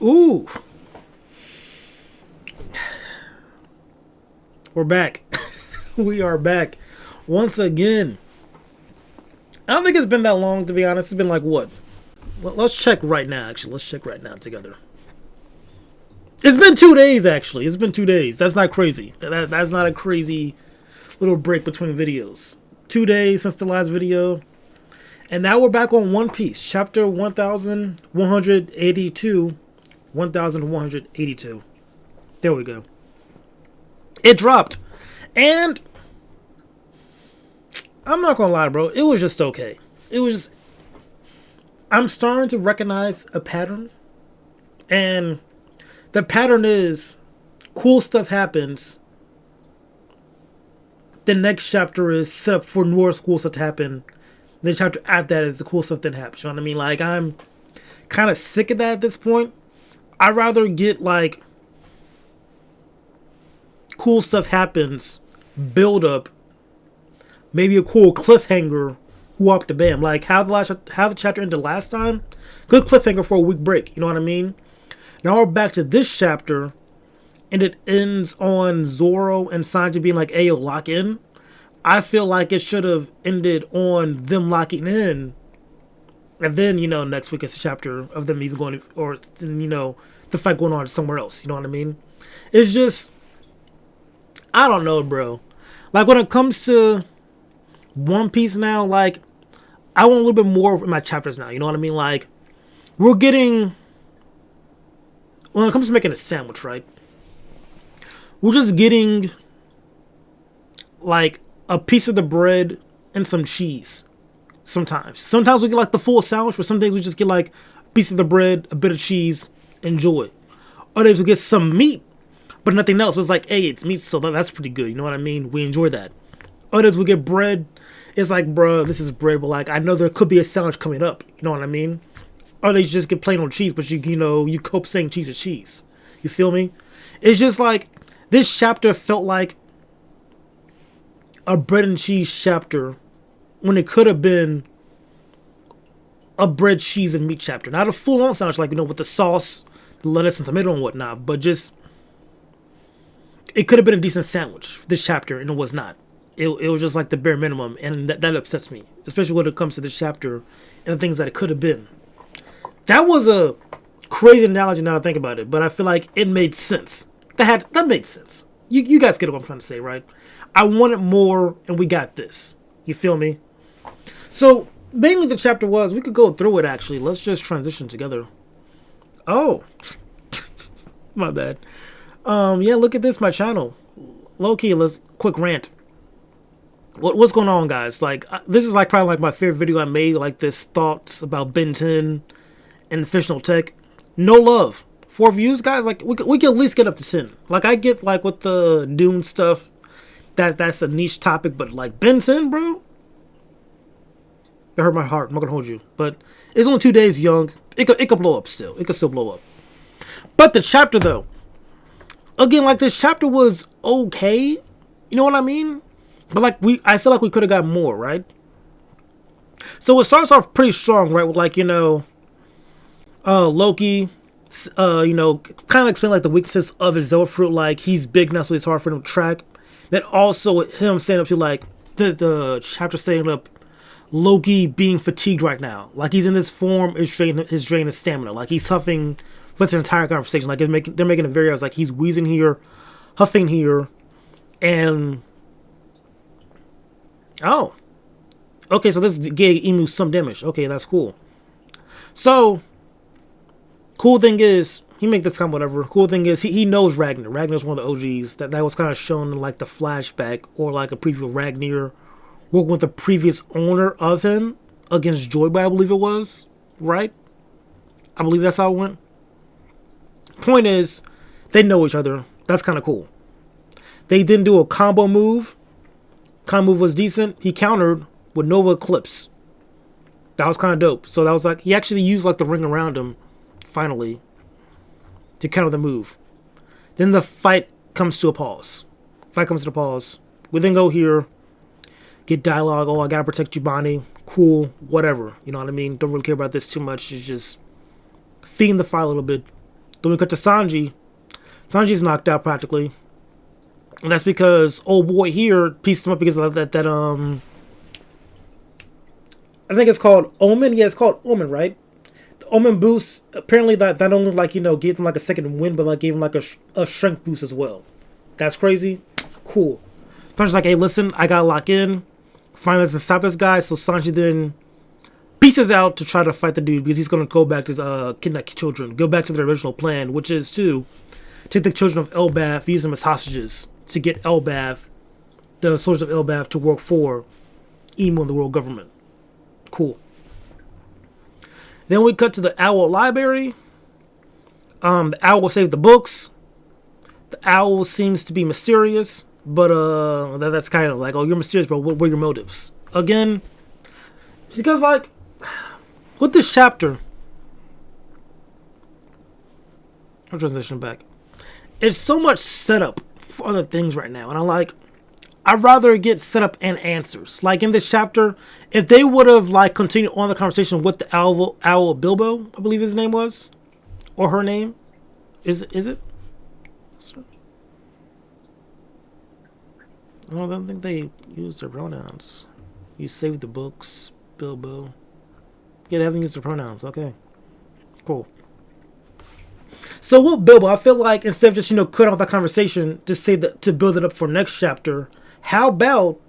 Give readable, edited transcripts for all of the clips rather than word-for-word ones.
Ooh, we're back. We are back once again. I don't think it's been that long, to be honest. It's been like what? Well, let's check right now. Actually, let's check right now together. It's been 2 days. Actually, it's been 2 days. That's not crazy. That's not a crazy little break between videos. 2 days since the last video, and now we're back on One Piece, chapter 1182. 1182. There we go. It dropped. And I'm not gonna lie, bro. It was just okay. It was just, I'm starting to recognize a pattern. And the pattern is cool stuff happens. The next chapter is set up for more cool stuff to happen. The chapter after that is the cool stuff that happens. You know what I mean? Like, I'm kind of sick of that at this point. I'd rather get like cool stuff happens, build up, maybe a cool cliffhanger, whoop the bam. Like how the chapter ended last time. Good cliffhanger for a week break. You know what I mean? Now we're back to this chapter, and it ends on Zoro and Sanji being like, "Hey, yo, lock in." I feel like it should have ended on them locking in, and then next week it's a chapter of them even going, or the fight going on somewhere else. You know what I mean? It's just, I don't know, bro. Like when it comes to One Piece now, like I want a little bit more in my chapters now. You know what I mean? Like we're getting, when it comes to making a sandwich, right? We're just getting like a piece of the bread and some cheese. Sometimes we get like the full sandwich, but some days we just get like a piece of the bread, a bit of cheese, enjoy. Other days we get some meat, but nothing else. But it's like, hey, it's meat, so that's pretty good. You know what I mean? We enjoy that. Others we get bread. It's like, bruh, this is bread, but like I know there could be a sandwich coming up. You know what I mean? Or they just get plain on cheese, but you cope saying cheese is cheese. You feel me? It's just like this chapter felt like a bread and cheese chapter when it could have been a bread, cheese, and meat chapter. Not a full-on sandwich like with the sauce, the lettuce, and tomato and whatnot, but just it could have been a decent sandwich, this chapter, and it was not. It was just like the bare minimum, and that upsets me, especially when it comes to this chapter and the things that it could have been. That was a crazy analogy now I think about it, but I feel like it made sense. That made sense. You guys get what I'm trying to say, right? I wanted more, and we got this. You feel me? So, mainly the chapter was, we could go through it actually. Let's just transition together. Oh. My bad. Yeah, look at this, my channel. Low-key, let's quick rant. What's going on, guys? Like, this is like probably like my favorite video I made, like this thoughts about Ben 10 and fictional tech. No love. 4 views, guys. Like, we can at least get up to 10. Like, I get like with the Dune stuff, that's a niche topic, but like Ben 10, bro, it hurt my heart. I'm not gonna hold you, but it's only 2 days young. It could blow up still. It could still blow up. But the chapter though, again, like this chapter was okay. You know what I mean? But like I feel like we could have got more, right? So it starts off pretty strong, right? With like Loki, kind of explain like the weaknesses of his Zoa fruit. Like he's big now, so it's hard for him to track. Then also him saying up to like the chapter saying up Loki being fatigued right now. Like he's in this form, is draining his stamina. Like he's huffing for this entire conversation. Like they're making it very obvious. Like he's wheezing here, huffing here, and oh, okay. So this gave Emu some damage. Okay, that's cool. So cool thing is, he make this comment, whatever. Cool thing is, he knows Ragnar. Ragnar's one of the OGs. That was kind of shown in like the flashback or like a preview of Ragnar working with the previous owner of him against Joyboy, I believe it was. Right? I believe that's how it went. Point is, they know each other. That's kind of cool. They didn't do a combo move. Combo move was decent. He countered with Nova Eclipse. That was kind of dope. So that was like, he actually used like the ring around him, finally, to counter the move. Then the fight comes to a pause. We then go here, get dialogue. Oh, I gotta protect you, Bonnie. Cool, whatever. You know what I mean? Don't really care about this too much. It's just feeding the fire a little bit. Then we cut to Sanji. Sanji's knocked out practically. And that's because old boy here pieced him up because of that I think it's called Omen. Yeah, it's called Omen, right? The Omen boost, apparently that only like, gave him like a second win, but like gave him like a strength boost as well. That's crazy. Cool. Sanji's like, hey, listen, I gotta lock in. Finally doesn't stop this guy, so Sanji then pieces out to try to fight the dude because he's gonna go back to kidnap children. Go back to their original plan, which is to take the children of Elbaf, use them as hostages to get Elbaf, the soldiers of Elbaf, to work for Emu and the world government. Cool. Then we cut to the Owl Library. The Owl will save the books. The Owl seems to be mysterious, but that's kind of like, oh, you're mysterious, bro. What were your motives? Again, it's because like with this chapter, I'll transition back. It's so much setup for other things right now, and I'd rather get setup and answers. Like in this chapter, if they would have like continued on the conversation with the owl Bilbo, I believe his name was, or her name, is it? I don't think they use their pronouns. You saved the books, Bilbo. Yeah, they haven't used their pronouns. Okay, cool. So with Bilbo, I feel like instead of just, cut off that conversation to build it up for next chapter, how about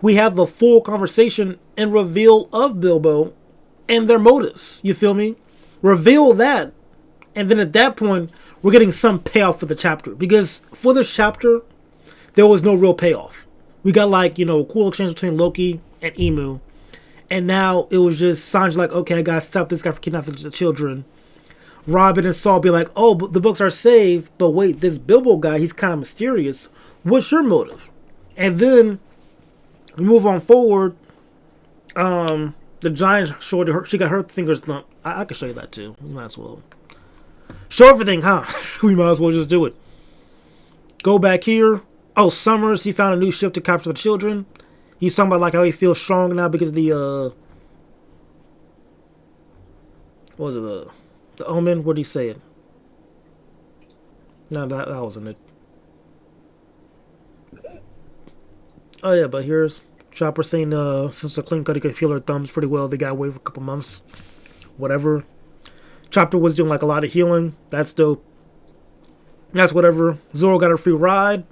we have the full conversation and reveal of Bilbo and their motives? You feel me? Reveal that. And then at that point, we're getting some payoff for the chapter. Because for this chapter, there was no real payoff. We got like, a cool exchange between Loki and Emu. And now it was just Sanji like, okay, I gotta stop this guy from kidnapping the children. Robin and Saul be like, oh, but the books are saved, but wait, this Bilbo guy, he's kind of mysterious. What's your motive? And then we move on forward. The giant showed her, she got her fingers thumped. I can show you that too. We might as well show everything, huh? We might as well just do it. Go back here. Oh, Summers, he found a new ship to capture the children. He's talking about like how he feels strong now because the what was it, the Omen? What did he say it? No, that wasn't it. Oh yeah, but here's Chopper saying since the clean cut he could feel her thumbs pretty well. They got away for a couple months. Whatever. Chopper was doing like a lot of healing. That's dope. That's whatever. Zoro got a free ride.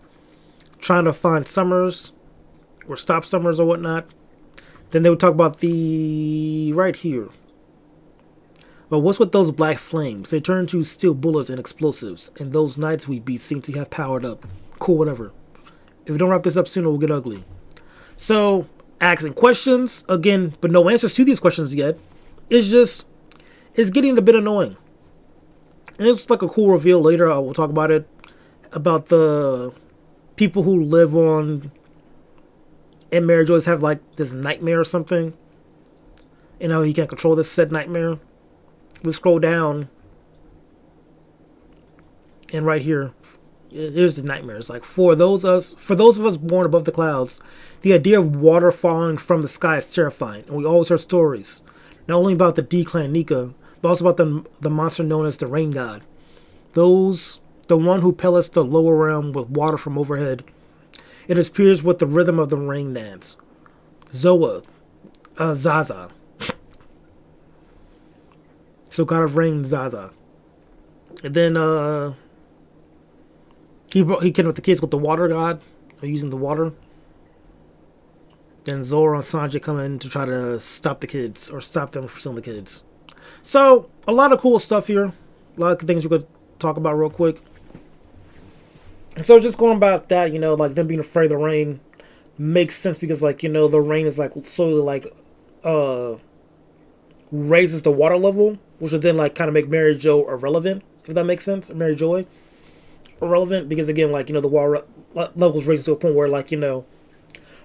Trying to find Summers. Or stop Summers or whatnot. Then they would talk about the right here. But what's with those black flames? They turn to steel bullets and explosives. And those knights we beat seem to have powered up. Cool, whatever. If we don't wrap this up soon, it will get ugly. So, asking questions, again, but no answers to these questions yet. It's getting a bit annoying. And it's like a cool reveal later. I will talk about it. About the people who live on... And Mary Joyce have like this nightmare or something. And how he can't control this said nightmare. We scroll down, and right here, here's the nightmare. It's like for those of us born above the clouds, the idea of water falling from the sky is terrifying, and we always heard stories, not only about the D-Clan Nika, but also about the monster known as the Rain God. The one who pellets the lower realm with water from overhead. It appears with the rhythm of the rain dance. Zaza. So God of Rain, Zaza. And then he kidnapped the kids with the water god, using the water. Then Zoro and Sanji come in to try to stop the kids, or stop them from stealing the kids. So, a lot of cool stuff here. A lot of things we could talk about real quick. And so just going about that, like them being afraid of the rain makes sense because like, the rain is like slowly like raises the water level, which would then like kind of make Mary Jo irrelevant, if that makes sense. Mary Joy irrelevant because again, like, the water level is raised to a point where like,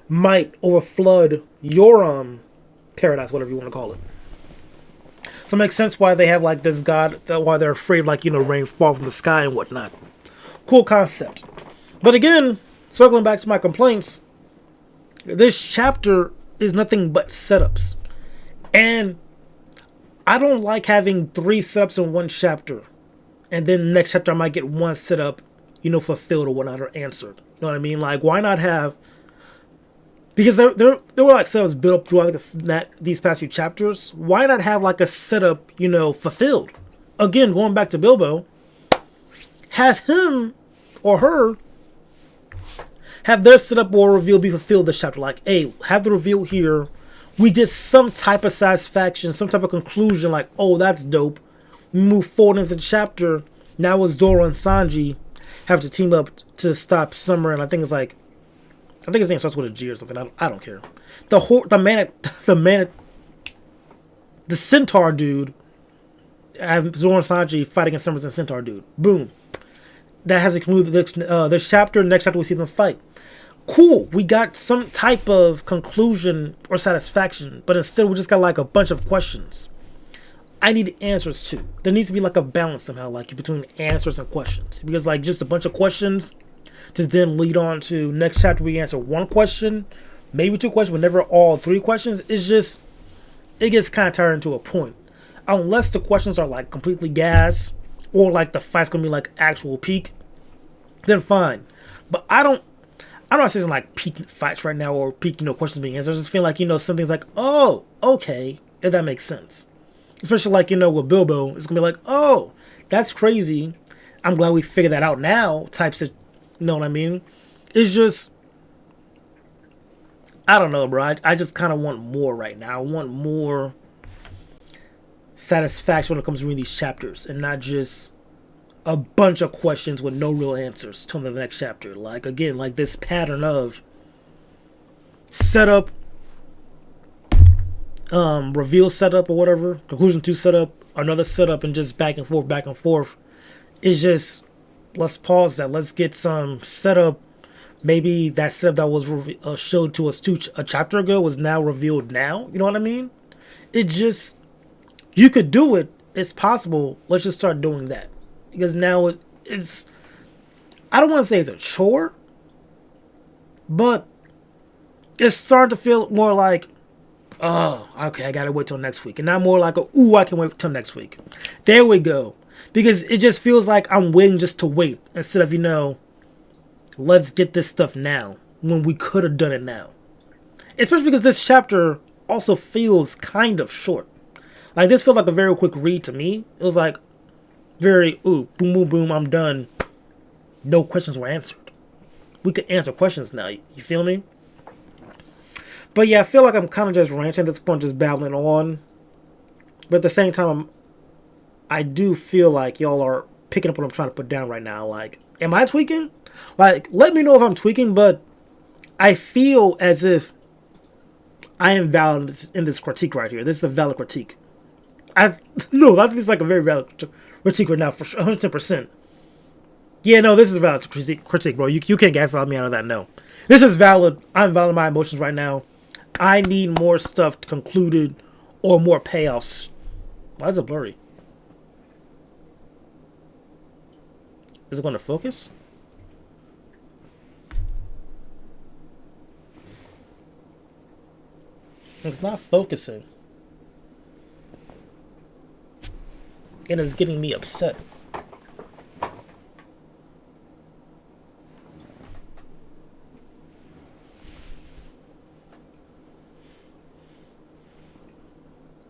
might overflood your paradise, whatever you want to call it. So it makes sense why they have like this god, why they're afraid like, rain fall from the sky and whatnot. Cool concept. But again, circling back to my complaints, this chapter is nothing but setups. And I don't like having 3 setups in one chapter. and then next chapter I might get one setup, fulfilled or whatnot or answered. You know what I mean? Like, why not have? Because there were like setups built up throughout these past few chapters. Why not have like a setup, fulfilled? Again, going back to Bilbo, have him or her have their setup or reveal be fulfilled this chapter. Like, hey, have the reveal here. We get some type of satisfaction, some type of conclusion. Like, oh, that's dope. We move forward into the chapter. Now it's Dora and Sanji have to team up to stop Summer, and I think his name starts with a G or something. I don't care. The Centaur dude. Have Zoro and Sanji fight against Summer's and Centaur dude. Boom. That has to conclude this chapter. Next chapter we see them fight. Cool. We got some type of conclusion or satisfaction, but instead we just got like a bunch of questions. I need answers too. There needs to be like a balance somehow, like between answers and questions. Because like just a bunch of questions to then lead on to next chapter we answer one question, maybe two questions, but never all three questions. It gets kind of tiring to a point. Unless the questions are like completely gas or like the fight's gonna be like actual peak, then fine. But I'm not saying like peak fights right now or peak, questions being answered. I just feel like, something's like, oh, okay, if that makes sense. Especially like, with Bilbo, it's gonna be like, oh, that's crazy. I'm glad we figured that out now, types of, you know what I mean? It's just, I don't know, bro. I just kind of want more right now. I want more satisfaction when it comes to reading these chapters and not just a bunch of questions with no real answers to the next chapter. Like, again, like this pattern of setup, reveal setup or whatever, conclusion to setup, another setup, and just back and forth. It's just, let's pause that. Let's get some setup. Maybe that setup that was showed to us a chapter ago was now revealed now. You know what I mean? It just, you could do it. It's possible. Let's just start doing that. Because now it's, I don't want to say it's a chore, but it's starting to feel more like, oh, okay, I gotta wait till next week. And not more like, ooh, I can wait till next week. There we go. Because it just feels like I'm waiting just to wait. Instead of, let's get this stuff now. When we could have done it now. Especially because this chapter also feels kind of short. Like, this felt like a very quick read to me. It was like, very, ooh, boom, boom, boom, I'm done. No questions were answered. We could answer questions now. You feel me? But yeah, I feel like I'm kind of just ranting at this point, just babbling on. But at the same time, I do feel like y'all are picking up what I'm trying to put down right now. Like, am I tweaking? Like, let me know if I'm tweaking, but I feel as if I am valid in this critique right here. This is a valid critique. I think it's like a very valid critique right now for 100%. Yeah, no, this is a valid critique, bro. You can't gaslight me out of that, no. This is valid. I'm valid in my emotions right now. I need more stuff concluded or more payoffs. Why is it blurry? Is it going to focus? It's not focusing. And it's getting me upset.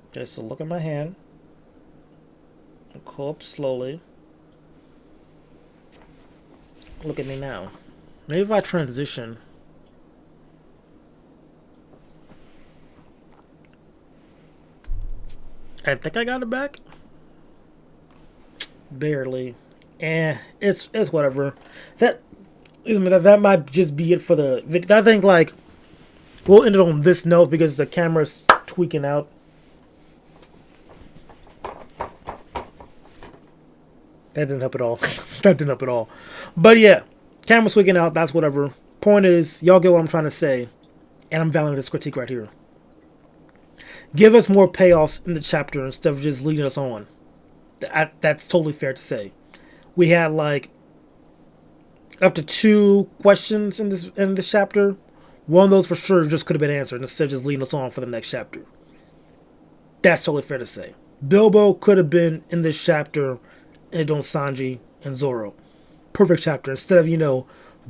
Okay, so look at my hand. Go up slowly. Look at me now. Maybe if I transition. I think I got it back. Barely. It's whatever. That might just be it for the video. I think like we'll end it on this note because the camera's tweaking out. That didn't help at all. That didn't help at all. But yeah, camera's tweaking out. That's whatever. Point is, y'all get what I'm trying to say, and I'm valuing this critique right here. Give us more payoffs in the chapter instead of just leading us on. That's totally fair to say. We had like up to 2 questions in this chapter. One of those for sure just could have been answered instead of just leading us on for the next chapter. That's totally fair to say. Bilbo could have been in this chapter and they're doing Sanji and Zoro. Perfect chapter. Instead of, you know,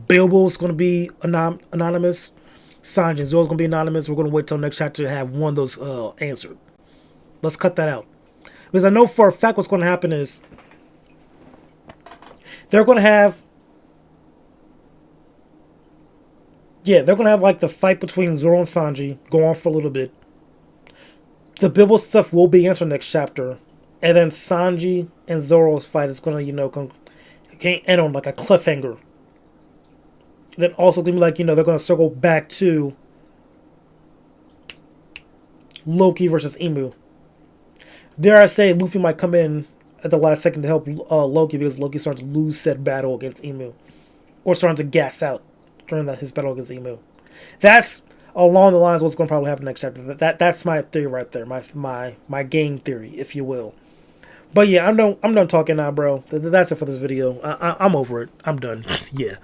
Bilbo's going to be anonymous, Sanji and Zoro's going to be anonymous, we're going to wait till next chapter to have one of those answered. Let's cut that out. Because I know for a fact what's going to happen is they're going to have, they're going to have like the fight between Zoro and Sanji go on for a little bit. The Bilbo stuff will be answered next chapter. And then Sanji and Zoro's fight is going to, you know, can't end on like a cliffhanger. Then also, like, you know, they're going to circle back to Loki versus Emu. Dare I say, Luffy might come in at the last second to help Loki because Loki starts to lose said battle against Emu. Or starting to gas out during his battle against Emu. That's along the lines of what's going to probably happen next chapter. That's my theory right there. My game theory, if you will. But yeah, I'm done talking now, bro. That's it for this video. I'm over it. I'm done. Yeah.